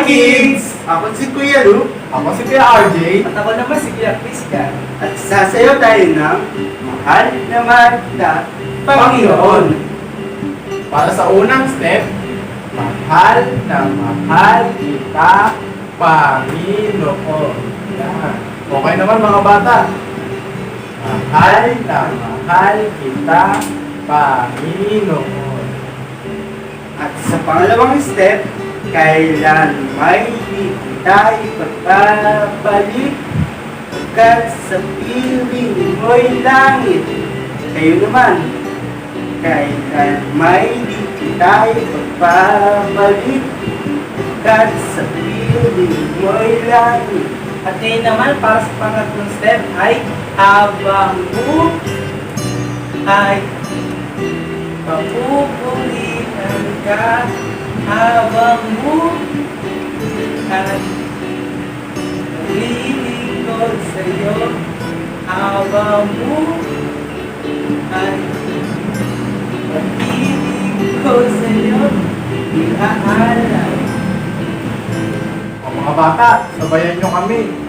kids! Ako si Kuya Lu. Ako si Kuya RJ. At ako naman si Kuya Christian. At sasayaw tayo ng Mahal na Mahal na Panginoon. Para sa unang step, mahal na mahal kita, Panginoon. Yan. Okay naman mga bata. Mahal na mahal kita, Panginoon. At sa pangalawang step, kailan may di tayo pagkabalik pagkat sa piling mo'y langit. Kayo naman, kailan may di tayo pagkabalik pagkat sa piling mo'y langit. At ngayon naman, para sa pangatlong step ay habang mo ay papupulitan ka, habang mo ay lilingkod sa'yo, habang mo ay paglilingkod sa'yo, ihaalay. O mga bata, sabayan nyo kami.